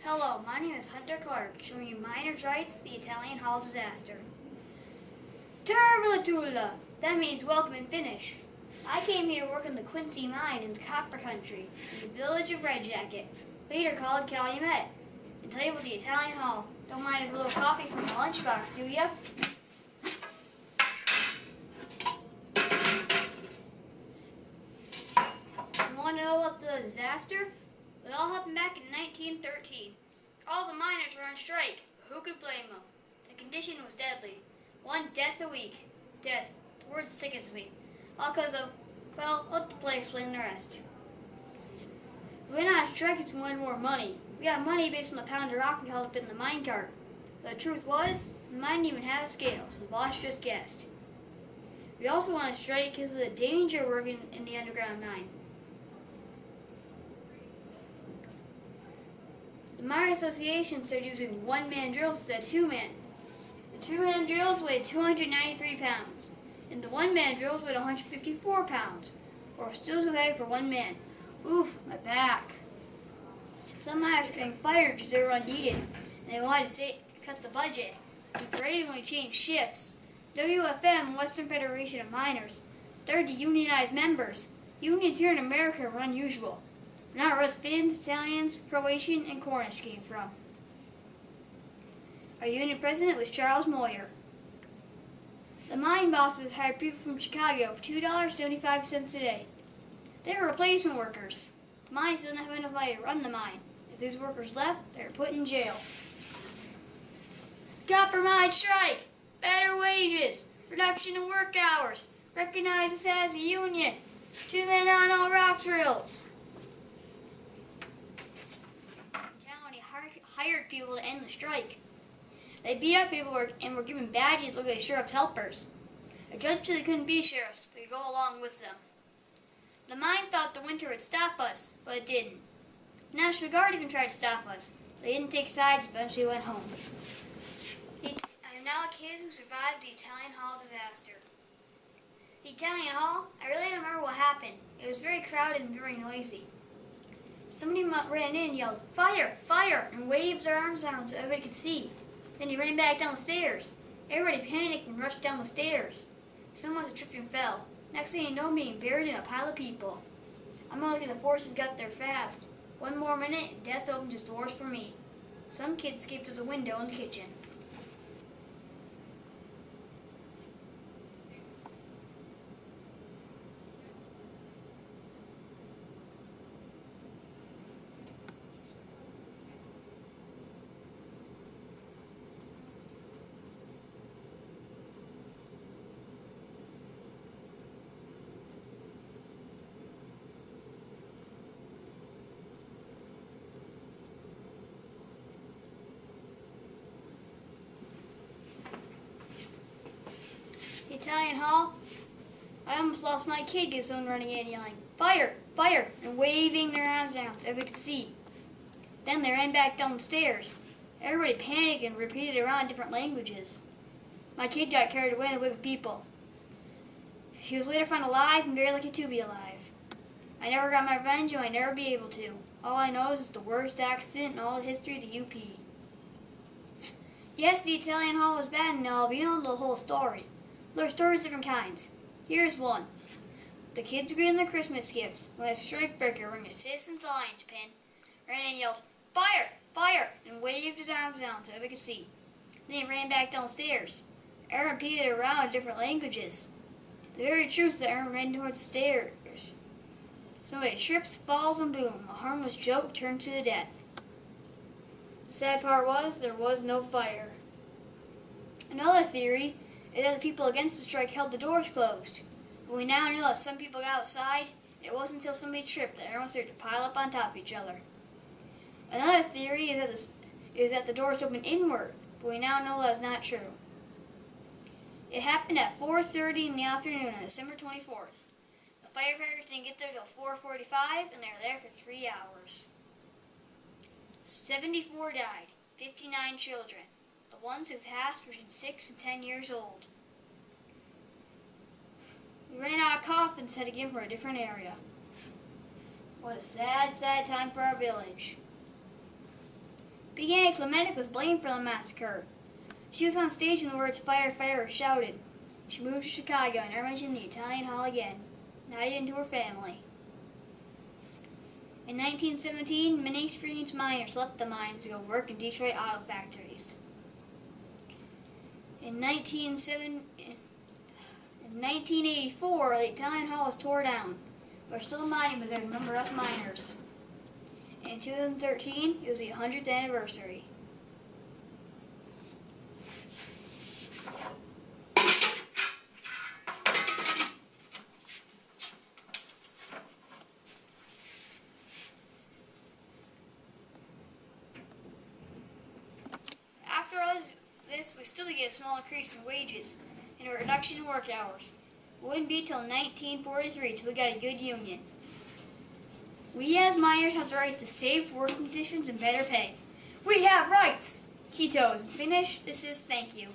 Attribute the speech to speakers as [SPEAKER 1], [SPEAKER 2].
[SPEAKER 1] Hello, my name is Hunter Clark, showing you miners' rights, the Italian Hall disaster. Tervelatula! That means welcome in Finnish. I came here to work in the Quincy mine in the copper country, in the village of Red Jacket, later called Calumet. And tell you about the Italian Hall. Don't mind a little coffee from the lunchbox, do ya? You want to know about the disaster? It all happened back in 1913. All the miners were on strike, but who could blame them? The condition was deadly. 1 death a week. Death. The word sickens me. All because of, well, let the play explain the rest. We went on strike because we wanted more money. We got money based on the pound of rock we held up in the mine cart. But the truth was, the mine didn't even have a scale, so the boss just guessed. We also went on strike because of the danger working in the underground mine. The Mine Association started using one-man drills instead of two-man. The two-man drills weighed 293 pounds, and the one-man drills weighed 154 pounds, or still too heavy for one man. Oof, my back. Some miners were getting fired because they were unneeded, and they wanted to cut the budget. We created when we changed shifts. WFM, Western Federation of Miners, started to unionize members. Unions here in America were unusual. Not where Finns, Italians, Croatian, and Cornish came from. Our union president was Charles Moyer. The mine bosses hired people from Chicago for $2.75 a day. They were replacement workers. The mines didn't have enough money to run the mine. If these workers left, they were put in jail. Copper mine strike! Better wages! Reduction in work hours! Recognize us as a union! 2 men on all rock drills! Hired people to end the strike. They beat up people and were given badges looking like sheriff's helpers. A judge said they couldn't be sheriffs, but could go along with them. The mine thought the winter would stop us, but it didn't. The National Guard even tried to stop us. They didn't take sides and eventually went home. I am now a kid who survived the Italian Hall disaster. The Italian Hall? I really don't remember what happened. It was very crowded and very noisy. Somebody ran in and yelled, "Fire! Fire!" and waved their arms around so everybody could see. Then he ran back down the stairs. Everybody panicked and rushed down the stairs. Someone tripped and fell. Next thing you know, being buried in a pile of people. I'm lucky the forces got there fast. 1 more minute and death opened its doors for me. Some kid escaped through the window in the kitchen. The Italian Hall? I almost lost my kid because someone running in yelling, "Fire! Fire!" and waving their arms around so everybody could see. Then they ran back down the stairs. Everybody panicked and repeated around different languages. My kid got carried away in a wave of people. He was later found alive and very lucky to be alive. I never got my revenge and I'll never be able to. All I know is it's the worst accident in all the history of the UP. Yes, the Italian Hall was bad and all, but you don't know the whole story. There are stories of different kinds. Here's one. The kids were getting their Christmas gifts when a strikebreaker wearing a Citizens Alliance pin ran in and yelled, "Fire! Fire!" and waved his arms down so everybody could see. Then he ran back downstairs. Aaron repeated it around in different languages. The very truth is that Aaron ran towards the stairs. Somebody trips, falls, and boom, a harmless joke turned to the death. The sad part was, there was no fire. Another theory is that the people against the strike held the doors closed. But we now know that some people got outside, and it wasn't until somebody tripped that everyone started to pile up on top of each other. Another theory is that the doors opened inward, but we now know that's not true. It happened at 4:30 in the afternoon on December 24th. The firefighters didn't get there until 4:45, and they were there for 3 hours. 74 died, 59 children. The ones who passed were between 6 and 10 years old. We ran out of coffins and had to give for a different area. What a sad, sad time for our village. Beginning Clementic was blamed for the massacre. She was on stage when the words "Fire, fire" were shouted. She moved to Chicago and never mentioned the Italian Hall again, not even to her family. In 1917, many experienced miners left the mines to go work in Detroit auto factories. In 1984, the Italian Hall was torn down. We're still mining, but they remember us miners. In 2013, it was the 100th anniversary. After all this, we still get a small increase in wages and a reduction in work hours. It wouldn't be till 1943 till we got a good union. We as miners have the rights to safe working conditions and better pay. We have rights! Kitos. Finish. This is thank you.